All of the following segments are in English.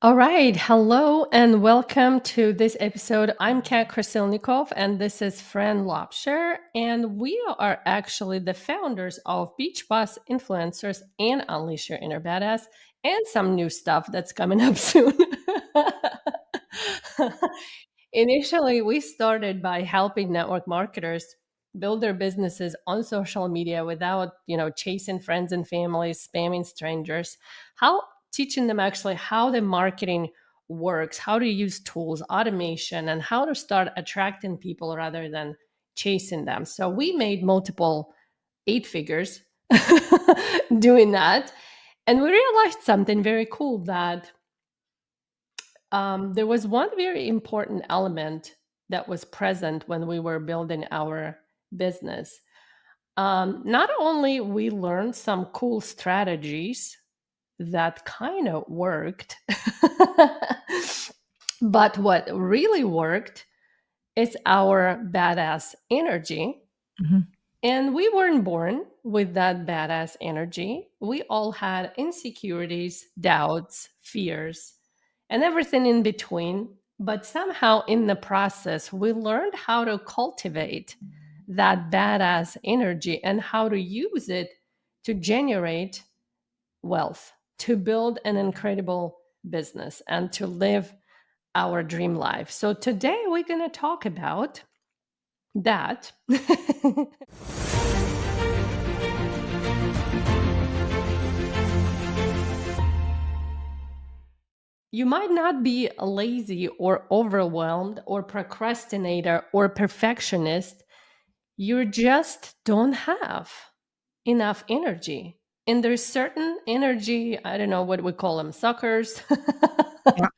All right. Hello and welcome to this episode. I'm Kat Krasilnikov and this is Fran Lobsher. And we are actually the founders of Beach Bus Influencers and Unleash Your Inner Badass and some new stuff that's coming up soon. Initially, we started by helping network marketers build their businesses on social media without, chasing friends and family, spamming strangers. How teaching them actually how the marketing works, how to use tools, automation, and how to start attracting people rather than chasing them. So we made multiple eight figures doing that. And we realized something very cool that there was one very important element that was present when we were building our business. Not only we learned some cool strategies that kind of worked, but what really worked is our badass energy. Mhm. And we weren't born with that badass energy. We all had insecurities, doubts, fears, and everything in between. But somehow in the process, we learned how to cultivate that badass energy and how to use it to generate wealth, to build an incredible business, and to live our dream life. So today we're going to talk about that. You might not be a lazy or overwhelmed or procrastinator or perfectionist. You just don't have enough energy. And there's certain energy, I don't know what we call them, suckers, Yeah,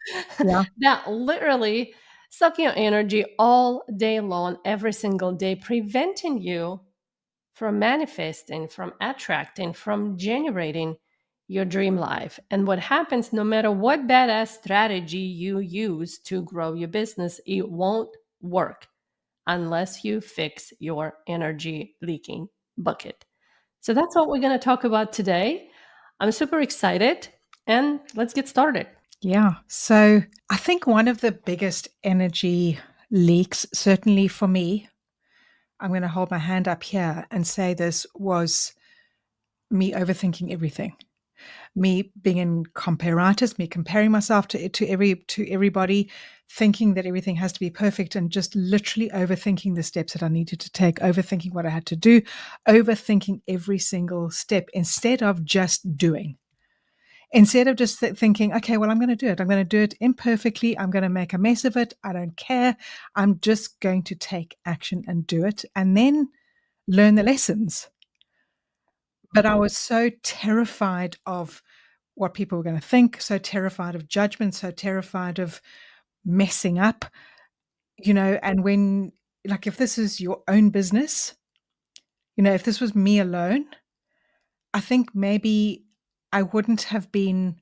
yeah. that literally suck your energy all day long, every single day, preventing you from manifesting, from attracting, from generating your dream life. And what happens, no matter what badass strategy you use to grow your business, it won't work unless you fix your energy leaking bucket. So that's what we're going to talk about today. I'm super excited and let's get started. Yeah. So I think one of the biggest energy leaks, certainly for me, I'm going to hold my hand up here and say this was me overthinking everything. Me being in comparitis, me comparing myself to everybody, thinking that everything has to be perfect, and just literally overthinking the steps that I needed to take, overthinking what I had to do, overthinking every single step instead of just doing. Instead of just thinking, okay, well, I'm going to do it. I'm going to do it imperfectly. I'm going to make a mess of it. I don't care. I'm just going to take action and do it and then learn the lessons. But I was so terrified of what people were going to think, so terrified of judgment, so terrified of messing up, and when, like, if this is your own business, if this was me alone, I think maybe I wouldn't have been.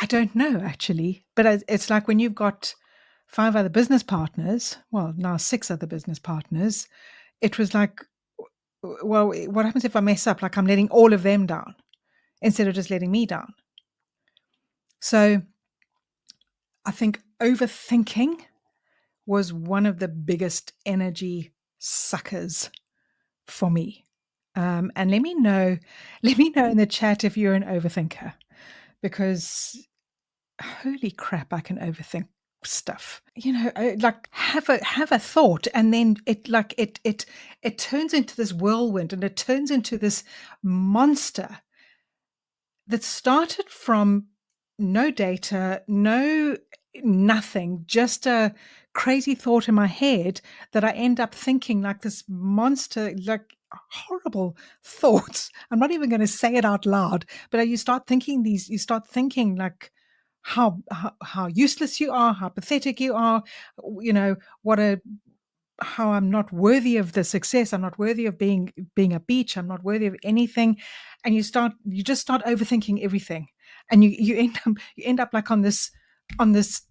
I don't know actually, but it's like when you've got 5 other business partners, well, now 6 other business partners, it was like, well, what happens if I mess up? Like I'm letting all of them down instead of just letting me down. So I think overthinking was one of the biggest energy suckers for me. And let me know in the chat if you're an overthinker, because holy crap, I can overthink stuff. Like have a thought, and then it turns into this whirlwind, and it turns into this monster that started from no data, no nothing, just a crazy thought in my head that I end up thinking like this monster, like horrible thoughts. I'm not even going to say it out loud, but you start thinking like how useless you are, how pathetic you are, you know, what a how I'm not worthy of the success. I'm not worthy of being a beach. I'm not worthy of anything. And you just start overthinking everything. And you end up like on this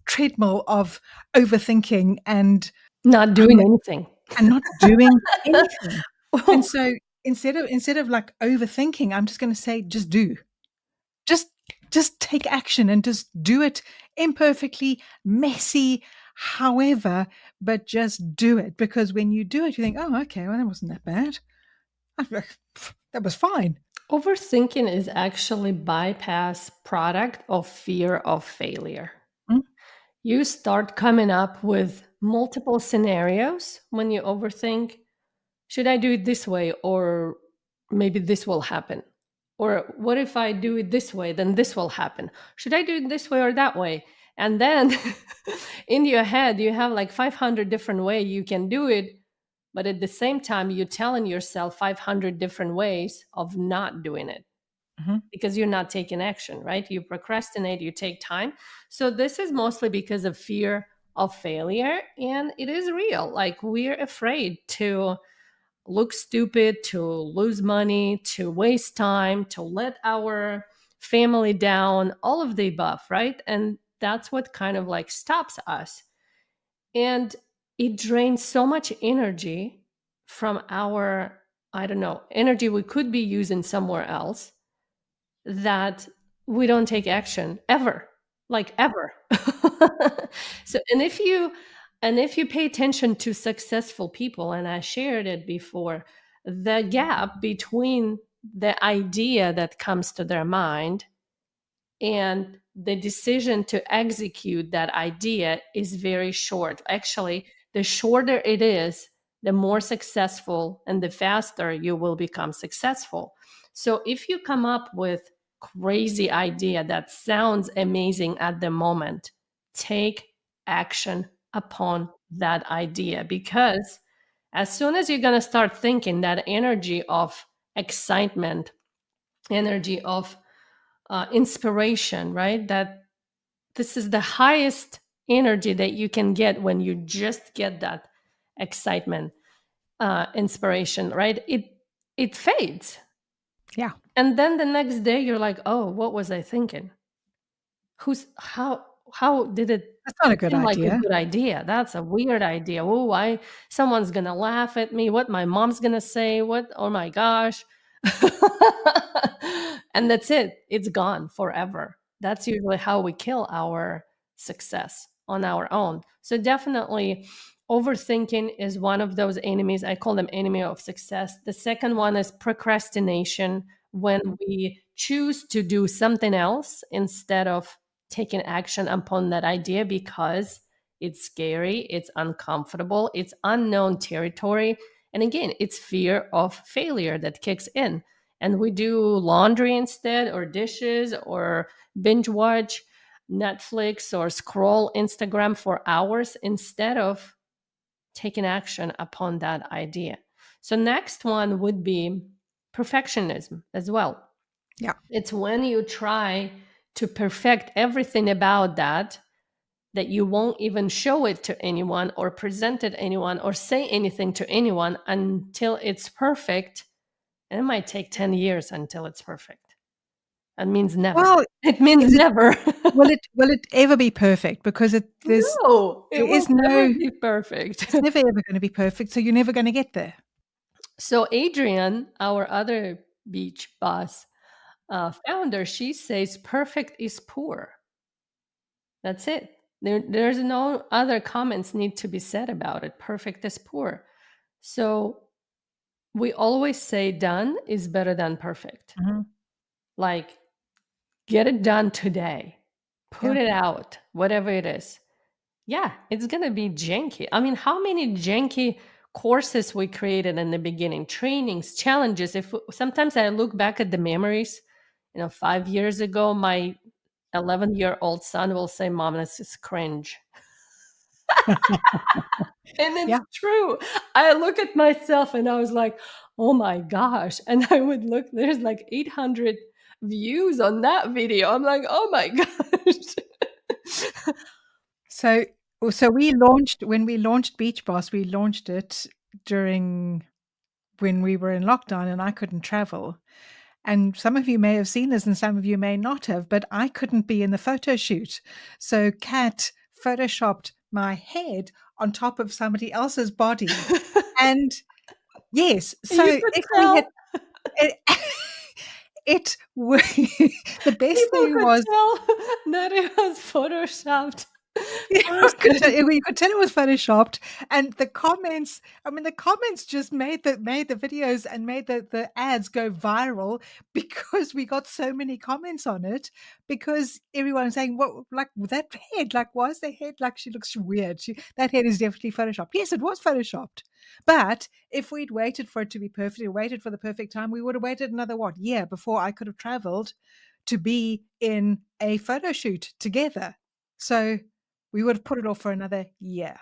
treadmill of overthinking and Not I'm doing like, anything. and not doing anything. And so instead of like overthinking, I'm just going to say, just do. Just just take action and just do it imperfectly, messy, however, but just do it. Because when you do it, you think, oh, okay, well, that wasn't that bad. That was fine. Overthinking is actually bypass product of fear of failure. Mm, You start coming up with multiple scenarios when you overthink. Should I do it this way? Or maybe this will happen. Or what if I do it this way? Then this will happen. Should I do it this way or that way? And then in your head, you have like 500 different ways you can do it. But at the same time, you're telling yourself 500 different ways of not doing it mhm. because you're not taking action, right? You procrastinate, you take time. So this is mostly because of fear of failure. And it is real. Like we're afraid to look stupid, to lose money, to waste time, to let our family down, all of the above, right? And that's what kind of like stops us. And it drains so much energy from our, I don't know, energy we could be using somewhere else that we don't take action ever, like ever. So and if you pay attention to successful people, and I shared it before, the gap between the idea that comes to their mind and the decision to execute that idea is very short. Actually, the shorter it is, the more successful and the faster you will become successful. So if you come up with crazy idea that sounds amazing at the moment, take action upon that idea, because as soon as you're going to start thinking, that energy of excitement, energy of inspiration, right? That this is the highest energy that you can get when you just get that excitement, inspiration, right? It fades, Yeah, and then the next day you're like, oh, what was I thinking? Who's how did it that's not a good seem like a idea. good idea? That's a weird idea. Oh, why someone's gonna laugh at me? What my mom's gonna say? What? Oh my gosh! And that's it. It's gone forever. That's usually how we kill our success on our own. So definitely, overthinking is one of those enemies. I call them enemy of success. The second one is procrastination, when we choose to do something else instead of taking action upon that idea because it's scary, it's uncomfortable, it's unknown territory. And again, it's fear of failure that kicks in. And we do laundry instead, or dishes, or binge watch Netflix, or scroll Instagram for hours instead of taking action upon that idea. So, next one would be perfectionism as well. Yeah. It's when you try to perfect everything about that you won't even show it to anyone or present it to anyone or say anything to anyone until it's perfect. And it might take 10 years until it's perfect. That means never. Well, It means is it never. will it ever be perfect? Because No, it there is will never no be perfect. it's never ever going to be perfect, so you're never going to get there. So, Adrian, our other beach boss founder, she says perfect is poor. That's it. There's no other comments need to be said about it. Perfect is poor. So we always say done is better than perfect. Mhm. Like, get it done today, put Yeah. it out, whatever it is. Yeah, it's going to be janky. I mean, how many janky courses we created in the beginning, trainings, challenges. If sometimes I look back at the memories, 5 years ago, my 11-year-old son will say, Mom, this is cringe. And it's Yeah. true. I look at myself and I was like, oh my gosh. And I would look, there's like 800 views on that video. I'm like, oh my gosh. So so when we launched Beach Boss, we launched it during when we were in lockdown and I couldn't travel. And some of you may have seen this and some of you may not have, but I couldn't be in the photo shoot. So Kat photoshopped my head on top of somebody else's body. And yes, You so could if we had tell. eh, it the best People thing could was tell that it was photoshopped yeah, I could tell person. you could tell it was photoshopped, and the comments. I mean, the comments just made the videos and made the ads go viral because we got so many comments on it. Because everyone was saying, "What, like that head? Like, why is the head like she looks weird? That head is definitely photoshopped." Yes, it was photoshopped, but if we'd waited for it to be perfect, or waited for the perfect time, we would have waited another what year before I could have traveled to be in a photo shoot together. So we would have put it off for another year.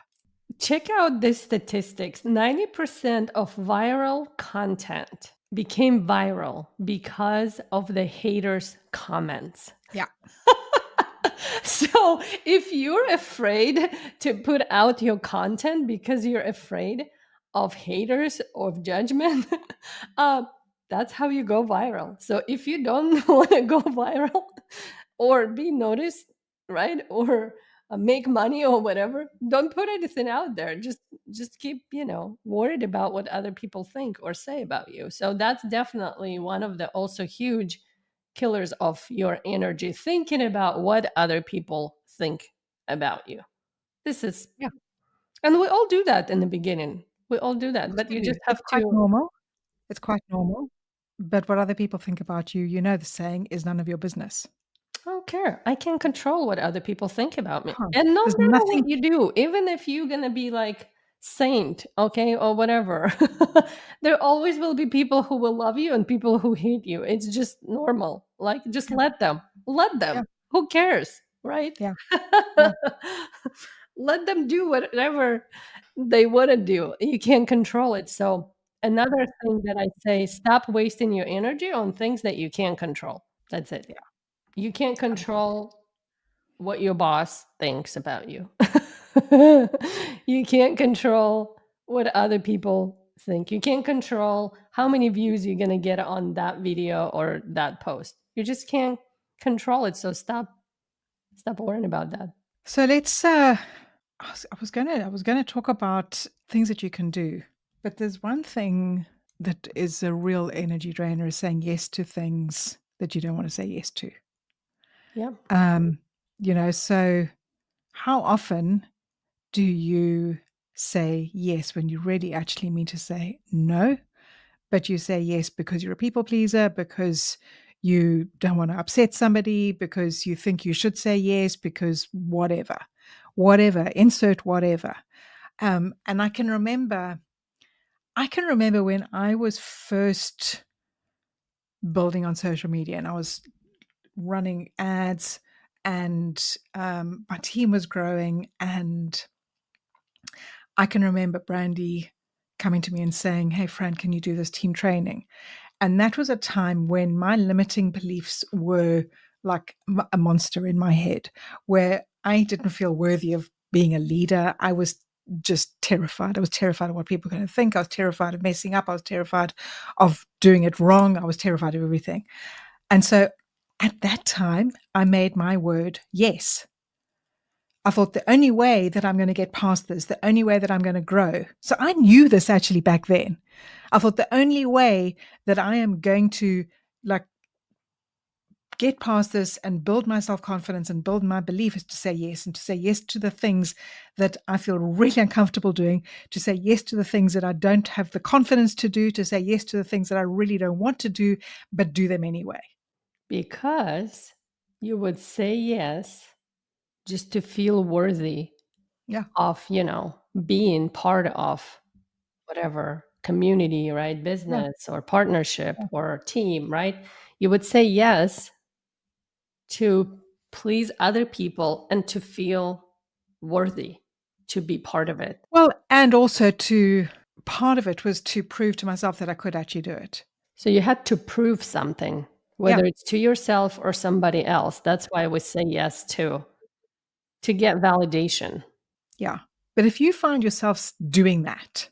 Check out these statistics. 90% of viral content became viral because of the haters' comments. Yeah. So if you're afraid to put out your content because you're afraid of haters or of judgment, uh, that's how you go viral. So if you don't want to go viral or be noticed, right, or make money or whatever, don't put anything out there. Just keep worried about what other people think or say about you. So that's definitely one of the also huge killers of your energy, thinking about what other people think about you. This is, Yeah, and we all do that in the beginning. We all do of that, course but we you do. just It's have quite to. normal. It's quite normal. But what other people think about you, you know the saying is none of your business. I don't care. I can control what other people think about me. Can't. And no There's matter what nothing you do, even if you're going to be like saint, okay, or whatever, there always will be people who will love you and people who hate you. It's just normal. Like, just yeah, let them. Let yeah, them. Who cares, right? yeah, yeah. Let them do whatever they want to do. You can't control it. So, another thing that I say, stop wasting your energy on things that you can't control. That's it. Yeah. You can't Um, control what your boss thinks about you. You can't control what other people think. You can't control how many views you're going to get on that video or that post. You just can't control it. So stop worrying about that. So let's I was gonna talk about things that you can do. But there's one thing that is a real energy drainer is saying yes to things that you don't want to say yes to. Yeah. Um, so how often do you say yes when you really actually mean to say no? But you say yes because you're a people pleaser, because you don't want to upset somebody, because you think you should say yes, because whatever, insert whatever. And I can remember when I was first building on social media and I was running ads and my team was growing. And I can remember Brandy coming to me and saying, "Hey, Fran, can you do this team training?" And that was a time when my limiting beliefs were like a monster in my head, where I didn't feel worthy of being a leader. I was just terrified. I was terrified of what people were going to think. I was terrified of messing up. I was terrified of doing it wrong. I was terrified of everything. And so at that time, I made my word yes. I thought the only way that I'm going to get past this, the only way that I'm going to grow. So I knew this actually back then. I thought the only way that I am going to like get past this and build my self-confidence and build my belief is to say yes, and to say yes to the things that I feel really uncomfortable doing, to say yes to the things that I don't have the confidence to do, to say yes to the things that I really don't want to do, but do them anyway. Because you would say yes just to feel worthy Yeah, of, being part of whatever community, right? yeah, Business or partnership yeah. or team, right? You would say yes to please other people and to feel worthy to be part of it. Well, and also to part of it was to prove to myself that I could actually do it. So you had to prove something, Yeah, whether it's to yourself or somebody else. That's why we say yes to get validation. yeah. But if you find yourself doing that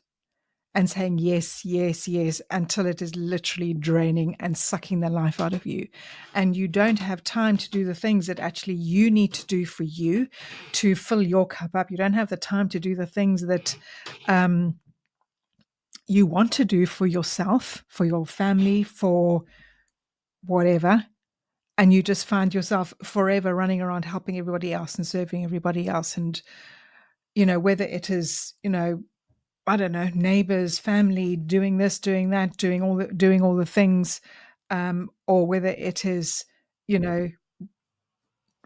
and saying yes, yes, yes, until it is literally draining and sucking the life out of you, and you don't have time to do the things that actually you need to do for you to fill your cup up, you don't have the time to do the things that um, you want to do for yourself, for your family, for whatever, and you just find yourself forever running around helping everybody else and serving everybody else. And, whether it is, I don't know, neighbors, family, doing this, doing that, doing all the things, or whether it is, you know,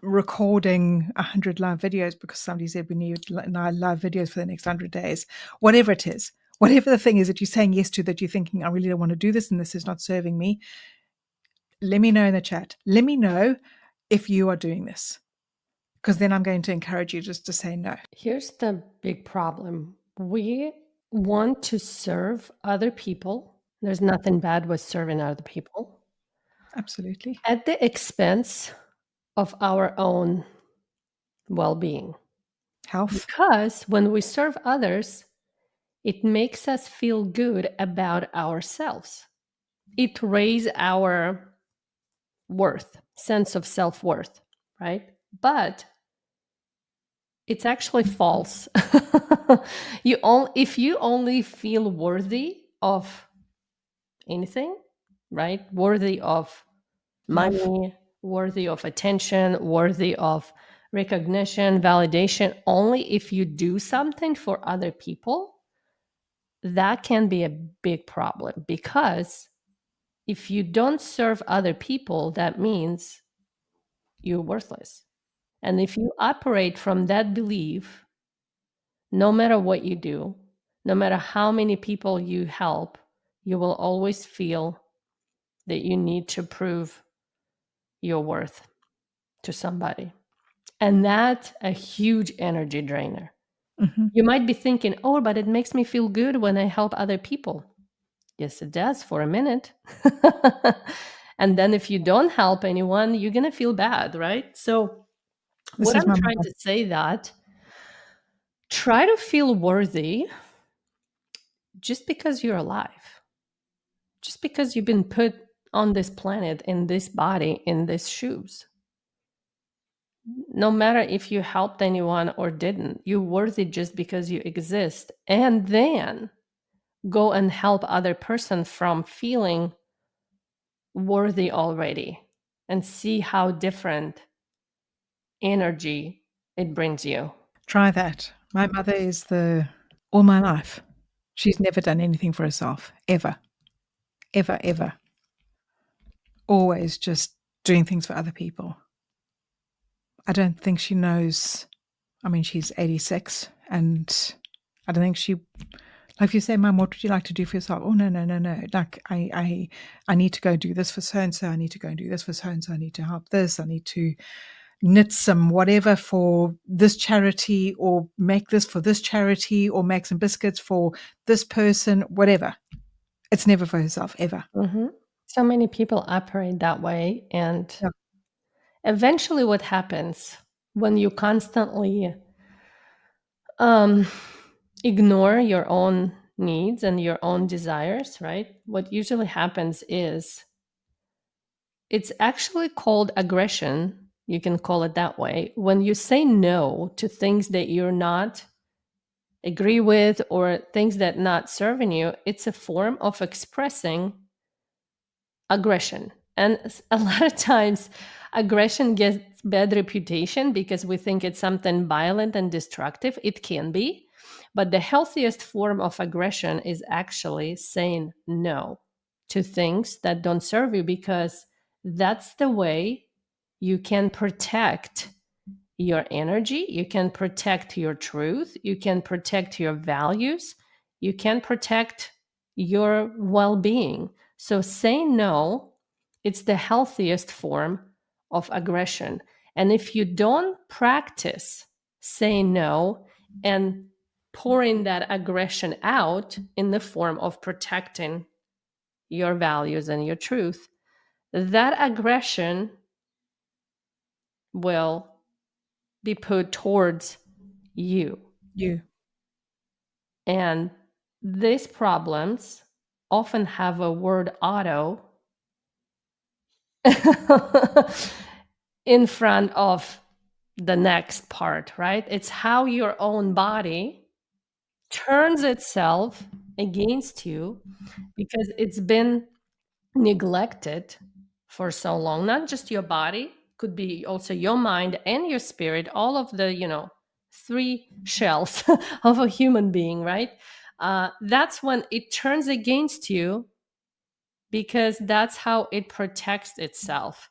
recording 100 live videos because somebody said we need live videos for the next 100 days, whatever it is, whatever the thing is that you're saying yes to, that you're thinking, I really don't want to do this and this is not serving me. Let me know in the chat. Let me know if you are doing this, because then I'm going to encourage you just to say no. Here's the big problem. We want to serve other people. There's nothing bad with serving other people Absolutely. at the expense of our own well being. Health. Because when we serve others, it makes us feel good about ourselves. It raises our worth, sense of self worth, right? But it's actually false. If you only feel worthy of anything, right? Worthy of Love. money, worthy of attention, worthy of recognition, validation, only if you do something for other people, that can be a big problem. Because if you don't serve other people, that means you're worthless. And if you operate from that belief, no matter what you do, no matter how many people you help, you will always feel that you need to prove your worth to somebody. And that's a huge energy drainer. Hmm. You might be thinking, oh, but it makes me feel good when I help other people. Yes, it does for a minute. And then if you don't help anyone, you're going to feel bad, right? So, This what is I'm my trying mother. to say that try to feel worthy just because you're alive, just because you've been put on this planet, in this body, in these shoes. No matter if you helped anyone or didn't, you're worthy just because you exist. And then go and help other person from feeling worthy already and see how different energy it brings you. Try that. My mother is all my life. She's never done anything for herself, ever, ever, ever. Always just doing things for other people. I don't think she knows. I mean, she's 86, and I don't think she, like, if you say, Mum, what would you like to do for yourself? Oh, no, no, no, no. Like, I need to go do this for so and so. I need to go and do this for so and so. I need to help this. I need to knit some whatever for this charity, or make this for this charity, or make some biscuits for this person, whatever. It's never for herself, ever. Mhm. So many people operate that way. And Yeah. eventually, what happens when you constantly um, ignore your own needs and your own desires, right? What usually happens is it's actually called aggression. You can call it that way. When you say no to things that you're not agree with or things that not serving you, it's a form of expressing aggression. And a lot of times aggression gets bad reputation because we think it's something violent and destructive. It can be, but the healthiest form of aggression is actually saying no to things that don't serve you, because that's the way you can protect your energy, you can protect your truth, you can protect your values, you can protect your well-being. So saying no, it's the healthiest form of aggression. And if you don't practice saying no and pouring that aggression out in the form of protecting your values and your truth, that aggression will be put towards you. You. And these problems often have a word auto in front of the next part, right? It's how your own body turns itself against you because it's been neglected for so long, not just your body, could be also your mind and your spirit, all of the, three shells of a human being, right? That's when it turns against you, because that's how it protects itself.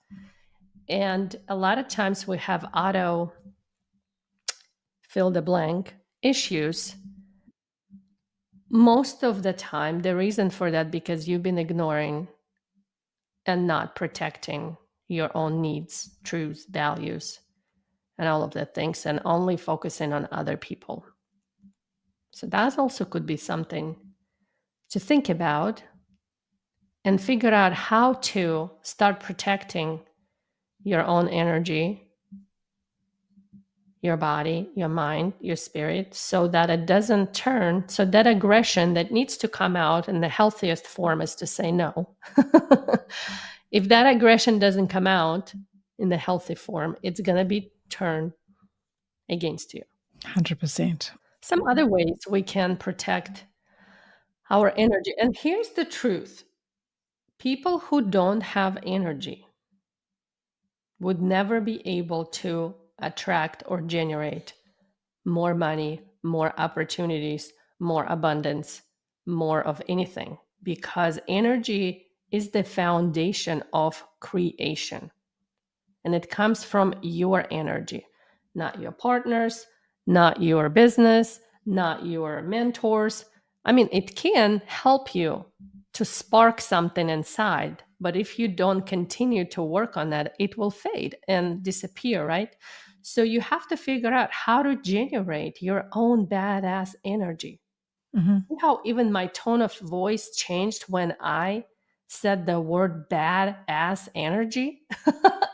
And a lot of times we have auto fill the blank issues. Most of the time, the reason for that because you've been ignoring and not protecting your own needs, truths, values, and all of the things, and only focusing on other people. So that also could be something to think about and figure out how to start protecting your own energy, your body, your mind, your spirit, so that it doesn't turn. So that aggression that needs to come out in the healthiest form is to say no. If that aggression doesn't come out in the healthy form, it's going to be turned against you. 100%. Some other ways we can protect our energy. And here's the truth: people who don't have energy would never be able to attract or generate more money, more opportunities, more abundance, more of anything, because energy is the foundation of creation. And it comes from your energy, not your partners, not your business, not your mentors. I mean, it can help you to spark something inside, but if you don't continue to work on that, it will fade and disappear, right? So you have to figure out how to generate your own badass energy. Hmm. See how even my tone of voice changed when I said the word badass energy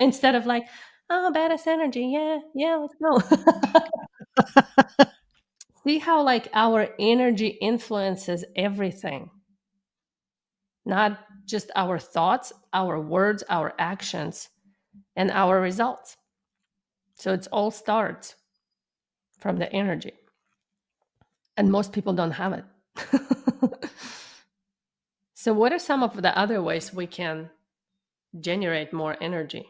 instead of like, oh, badass energy. Yeah, yeah, let's go. See how like our energy influences everything, not just our thoughts, our words, our actions, and our results. So it's all starts from the energy. And most people don't have it. So, what are some of the other ways we can generate more energy?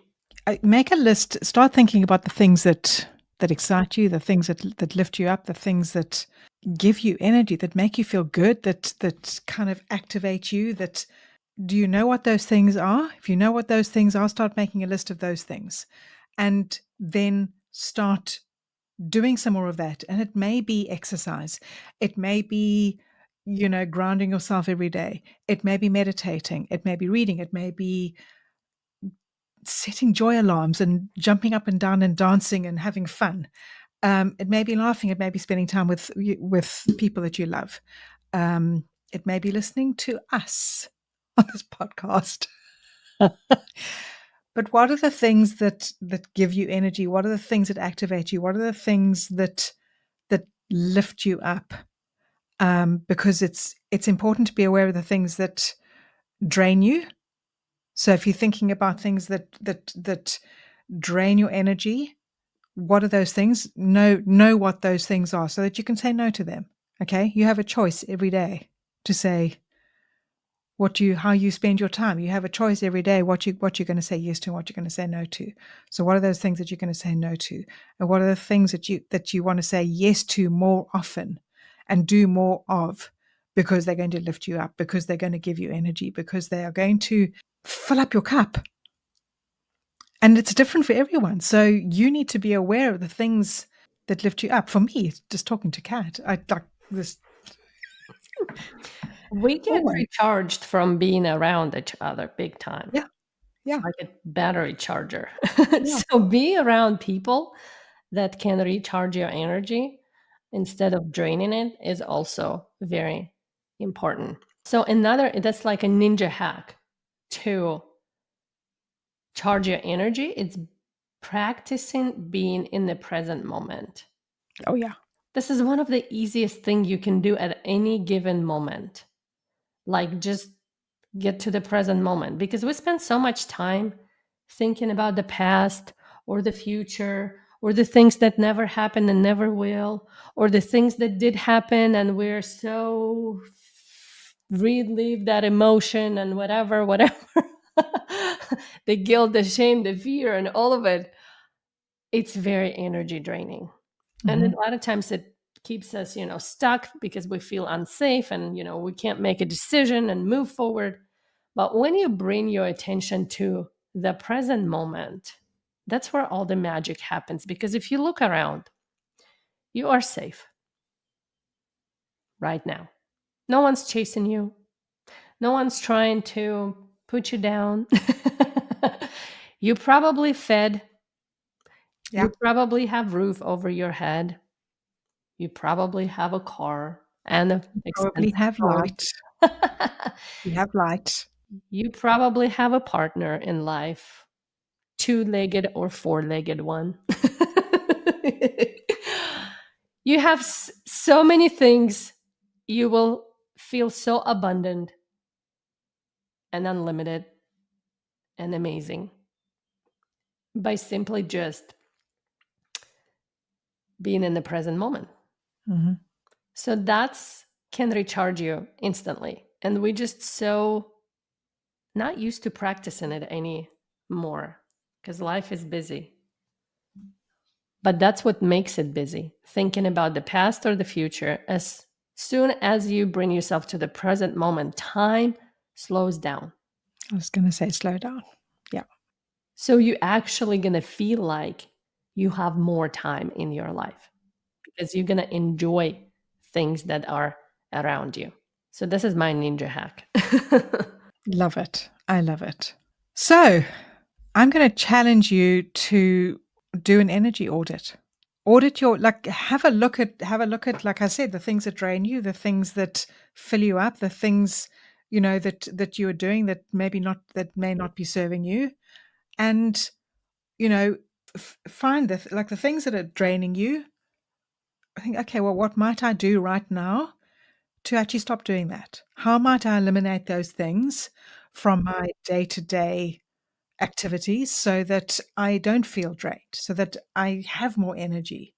Make a list. Start thinking about the things that excite you, the things that lift you up, the things that give you energy, that make you feel good, that kind of activate you. That do you know what those things are? If you know what those things are, start making a list of those things, and then start doing some more of that. And it may be exercise. It may be, grounding yourself every day. It may be meditating. It may be reading. It may be setting joy alarms and jumping up and down and dancing and having fun. It may be laughing. It may be spending time with people that you love. It may be listening to us on this podcast. But what are the things that give you energy? What are the things that activate you? What are the things that lift you up? Because it's important to be aware of the things that drain you. So if you're thinking about things that drain your energy, what are those things? Know what those things are so that you can say no to them. Okay? You have a choice every day to say how you spend your time. You have a choice every day what you're going to say yes to and what you're going to say no to. So what are those things that you're going to say no to? And what are the things that you want to say yes to more often and do more of, because they're going to lift you up, because they're going to give you energy, because they are going to fill up your cup. And it's different for everyone. So you need to be aware of the things that lift you up. For me, it's just talking to Kat. I like this. We get Always. recharged from being around each other big time. Yeah. It's Yeah. like a battery charger. Yeah. So be around people that can recharge your energy instead of draining it is also very important. So another, that's like a ninja hack to charge your energy. It's practicing being in the present moment. Oh yeah. This is one of the easiest thing you can do at any given moment. Like just get to the present moment, because we spend so much time thinking about the past or the future or the things that never happened and never will, or the things that did happen and we're so relive that emotion and whatever. the guilt, the shame, the fear, and all of it, it's very energy draining. And Hmm. a lot of times it keeps us, stuck because we feel unsafe and, we can't make a decision and move forward. But when you bring your attention to the present moment, that's where all the magic happens. Because if you look around, you are safe right now. No one's chasing you, no one's trying to put you down. You probably fed, Yeah. you probably have roof over your head, you probably have a car and an Probably expensive have light. car. You have light. You probably have a partner in life, two-legged or four-legged one. You have so many things. You will feel so abundant and unlimited and amazing by simply just being in the present moment. Hmm. So that's can recharge you instantly. And we just so not used to practicing it anymore because life is busy. But that's what makes it busy. Thinking about the past or the future. As soon as you bring yourself to the present moment, time slows down. I was going to say slow down. Yeah. So you're actually going to feel like you have more time in your life because you're going to enjoy things that are around you. So this is my ninja hack. Love it. I love it. So I'm going to challenge you to do an energy audit. Audit your, like, have a look at, like I said, the things that drain you, the things that fill you up, the things, that you're doing that may not be serving you. And, you know, find the things that are draining you. I think, okay, well, what might I do right now to actually stop doing that? How might I eliminate those things from my day to day activities so that I don't feel drained, so that I have more energy?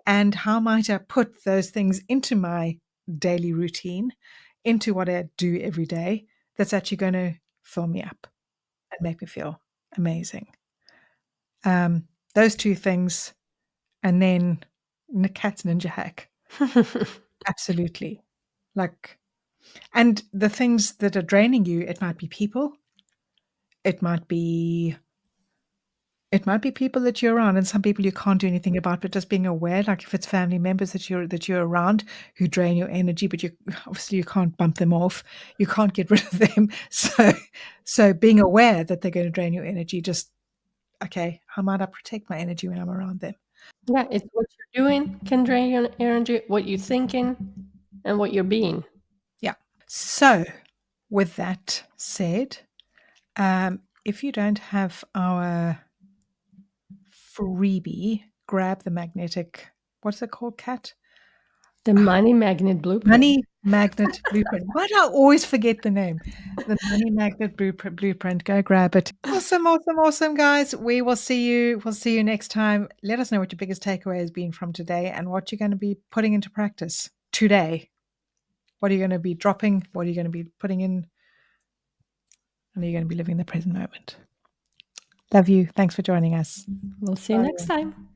And how might I put those things into my daily routine, into what I do every day that's actually going to fill me up and make me feel amazing? Those two things, and then the cat's ninja hack. Absolutely. Like, and the things that are draining you, it might be people, it might be it might be people that you're around, and some people you can't do anything about, but just being aware, like if it's family members that you're around who drain your energy, but you obviously you can't bump them off, you can't get rid of them. So being aware that they're going to drain your energy, just okay, how might I protect my energy when I'm around them? Yeah, it's what you're doing can drain your energy, what you're thinking, and what you're being. Yeah. So with that said, if you don't have our freebie, grab the magnetic, what's it called, Cat? The money magnet blueprint. Money Magnet Blueprint. Why do I always forget the name? The Money Magnet Blueprint. Go grab it. Awesome, awesome, awesome, guys. We will see you. We'll see you next time. Let us know what your biggest takeaway has been from today and what you're going to be putting into practice today. What are you going to be dropping? What are you going to be putting in? And are you going to be living the present moment? Love you. Thanks for joining us. We'll see you Bye. next time.